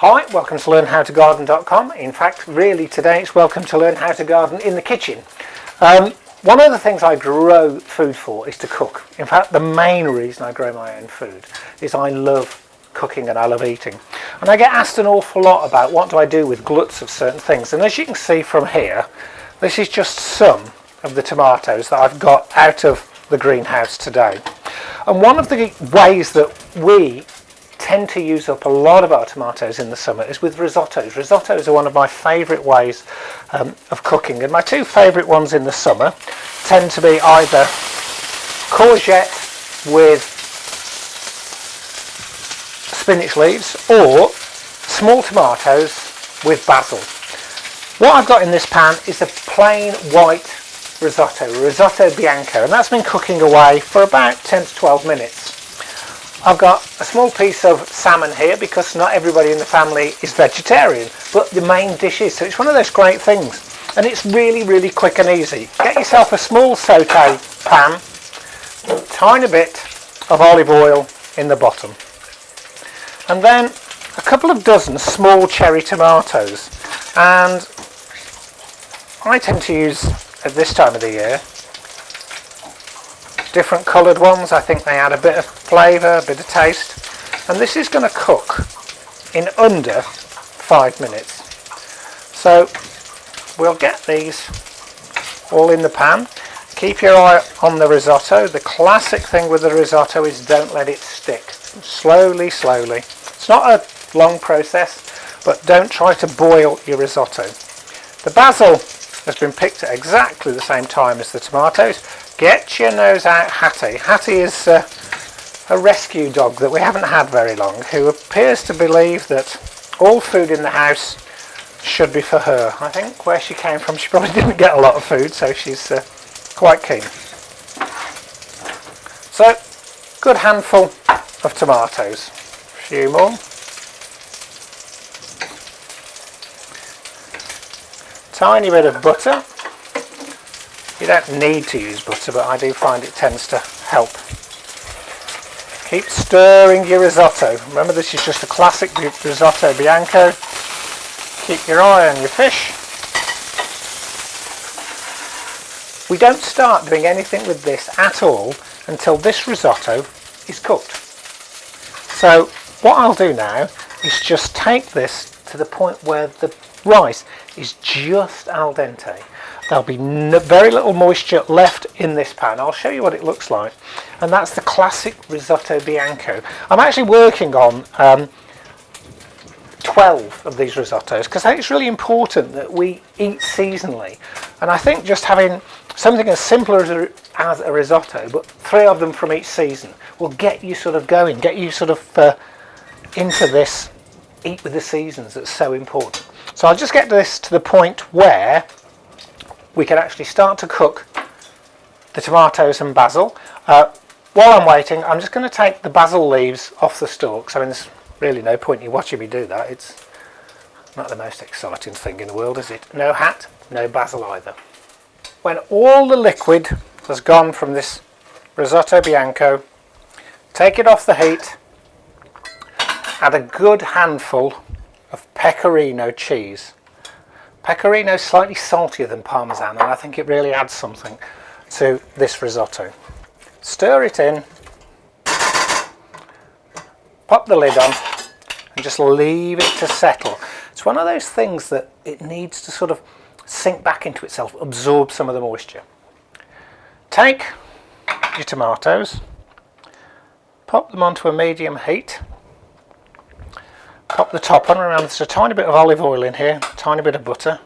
Hi, welcome to learnhowtogarden.com. In fact, really today it's welcome to learn how to garden in the kitchen. One of the things I grow food for is to cook. In fact, the main reason I grow my own food is I love cooking and I love eating. And I get asked an awful lot about what do I do with gluts of certain things. And as you can see from here, this is just some of the tomatoes that I've got out of the greenhouse today. And one of the ways that we tend to use up a lot of our tomatoes in the summer is with risottos. Risottos are one of my favourite ways of cooking, and my two favourite ones in the summer tend to be either courgette with spinach leaves or small tomatoes with basil. What I've got in this pan is a plain white risotto bianco, and that's been cooking away for about 10 to 12 minutes. I've got a small piece of salmon here because not everybody in the family is vegetarian, but the main dish is, so it's one of those great things. And it's really quick and easy. Get yourself a small sauté pan, a tiny bit of olive oil in the bottom, and then a couple of dozen small cherry tomatoes. And I tend to use, at this time of the year, different coloured ones. I think they add a bit of flavour, a bit of taste, and this is going to cook in under 5 minutes. So we'll get these all in the pan. Keep your eye on the risotto. The classic thing with the risotto is don't let it stick. Slowly. It's not a long process, but don't try to boil your risotto. The basil has been picked at exactly the same time as the tomatoes. Get your nose out, Hattie. Hattie is a rescue dog that we haven't had very long, who appears to believe that all food in the house should be for her. I think where she came from, she probably didn't get a lot of food, so she's quite keen. So, good handful of tomatoes. A few more. Tiny bit of butter. You don't need to use butter, but I do find it tends to help. Keep stirring your risotto. Remember, this is just a classic risotto bianco. Keep your eye on your fish. We don't start doing anything with this at all until this risotto is cooked. So what I'll do now is just take this to the point where the rice is just al dente. There'll be very little moisture left in this pan. I'll show you what it looks like, and that's the classic risotto bianco. I'm actually working on 12 of these risottos because I think it's really important that we eat seasonally, and I think just having something as simple as a risotto, but 3 of them from each season, will get you sort of going, get you sort of into this eat with the seasons that's so important. So I'll just get this to the point where we can actually start to cook the tomatoes and basil. While I'm waiting, I'm just going to take the basil leaves off the stalks. I mean, there's really no point in you watching me do that. It's not the most exciting thing in the world, is it? No hat, no basil either. When all the liquid has gone from this risotto bianco, take it off the heat, add a good handful of pecorino cheese. Pecorino is slightly saltier than Parmesan, and I think it really adds something to this risotto. Stir it in, pop the lid on, and just leave it to settle. It's one of those things that it needs to sort of sink back into itself, absorb some of the moisture. Take your tomatoes, pop them onto a medium heat, pop the top on. Remember, there's a tiny bit of olive oil in here, a tiny bit of butter,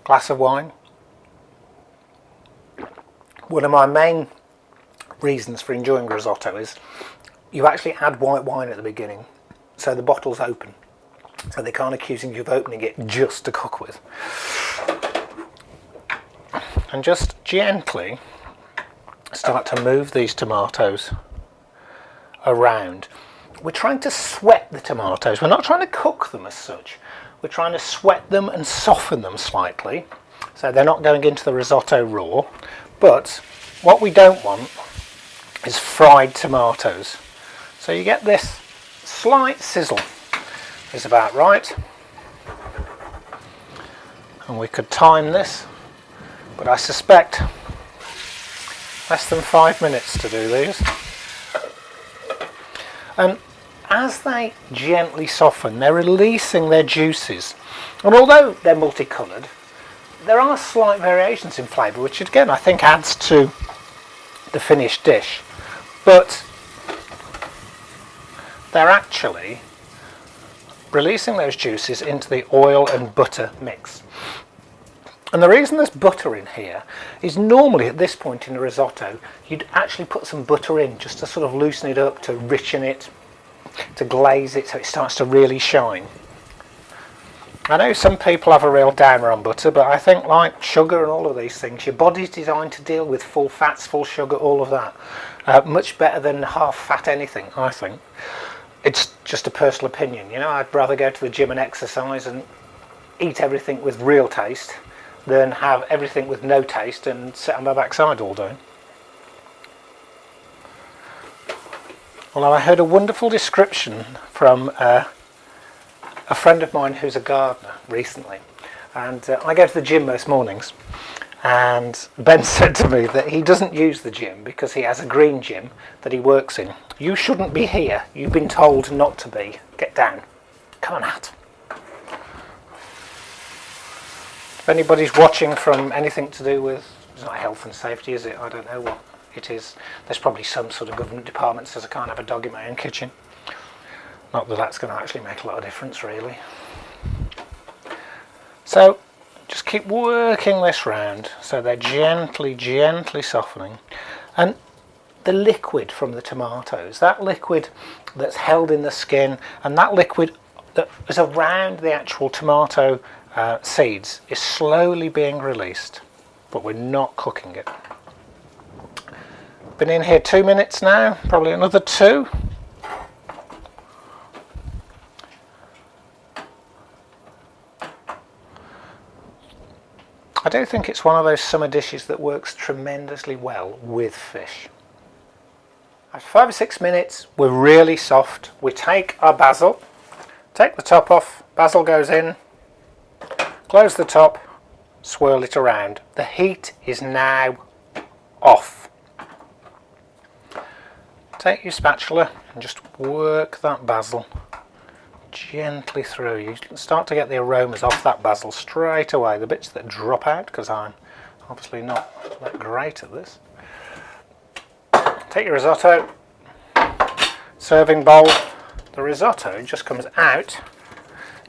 glass of wine. One of my main reasons for enjoying risotto is you actually add white wine at the beginning, so the bottle's open, so they can't accuse you of opening it just to cook with. And just gently start to move these tomatoes around. We're trying to sweat the tomatoes. We're not trying to cook them as such. We're trying to sweat them and soften them slightly, so they're not going into the risotto raw. But what we don't want is fried tomatoes. So you get this slight sizzle is about right. And we could time this, but I suspect less than 5 minutes to do these. And as they gently soften, they're releasing their juices. And although they're multicoloured, there are slight variations in flavour, which again I think adds to the finished dish. But they're actually releasing those juices into the oil and butter mix. And the reason there's butter in here is normally at this point in a risotto you'd actually put some butter in just to sort of loosen it up, to richen it, to glaze it so it starts to really shine. I know some people have a real downer on butter, but I think, like sugar and all of these things, your body's designed to deal with full fats, full sugar, all of that. Much better than half fat anything, I think. It's just a personal opinion, you know. I'd rather go to the gym and exercise and eat everything with real taste than have everything with no taste and sit on my backside all day. Well, I heard a wonderful description from a friend of mine who's a gardener recently, and I go to the gym most mornings, and Ben said to me that he doesn't use the gym because he has a green gym that he works in. You shouldn't be here, you've been told not to be. Get down, come on out. If anybody's watching from anything to do with, it's not health and safety, is it? I don't know what it is. There's probably some sort of government department that says I can't have a dog in my own kitchen. Not that that's going to actually make a lot of difference, really. So just keep working this round so they're gently softening. And the liquid from the tomatoes, that liquid that's held in the skin and that liquid that is around the actual tomato seeds is slowly being released, but we're not cooking it. Been in here 2 minutes now, probably another 2. I do think it's one of those summer dishes that works tremendously well with fish. After 5 or 6 minutes, we're really soft. We take our basil, take the top off, basil goes in, close the top, swirl it around. The heat is now off. Take your spatula and just work that basil gently through. You can start to get the aromas off that basil straight away, the bits that drop out, because I'm obviously not that great at this. Take your risotto, serving bowl. The risotto just comes out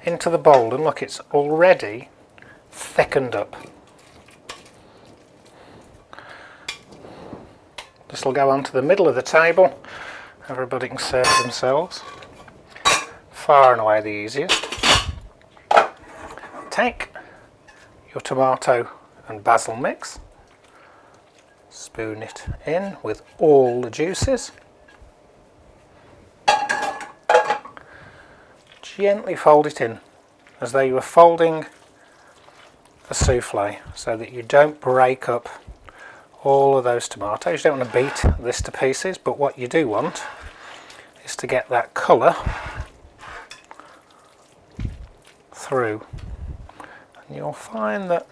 into the bowl, and look, it's already thickened up. This will go onto the middle of the table. Everybody can serve themselves. Far and away the easiest. Take your tomato and basil mix, spoon it in with all the juices, gently fold it in as though you were folding a souffle so that you don't break up all of those tomatoes. You don't want to beat this to pieces, but what you do want is to get that colour through, and you'll find that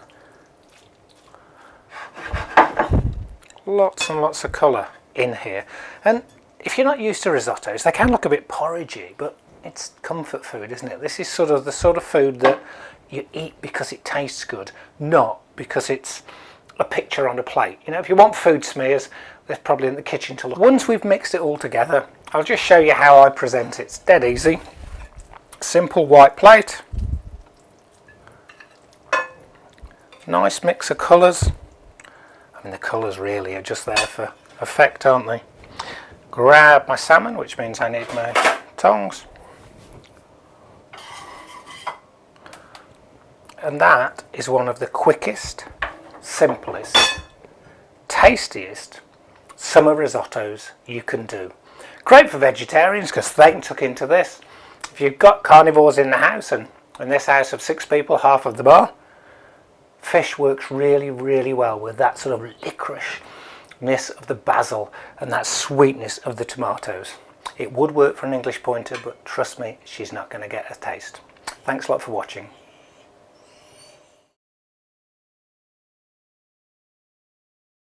lots and lots of colour in here. And if you're not used to risottos, they can look a bit porridgey, but it's comfort food, isn't it? This is sort of the sort of food that you eat because it tastes good, not because it's a picture on a plate. You know, if you want food smears, they're probably in the kitchen to look. Once we've mixed it all together, I'll just show you how I present it. It's dead easy. Simple white plate. Nice mix of colours. I mean, the colours really are just there for effect, aren't they? Grab my salmon, which means I need my tongs. And that is one of the quickest, simplest, tastiest summer risottos you can do. Great for vegetarians because they can tuck into this. If you've got carnivores in the house, and in this house of 6 people, half of them are, fish works really, really well with that sort of licorice-ness of the basil and that sweetness of the tomatoes. It would work for an English pointer, but trust me, she's not going to get a taste. Thanks a lot for watching.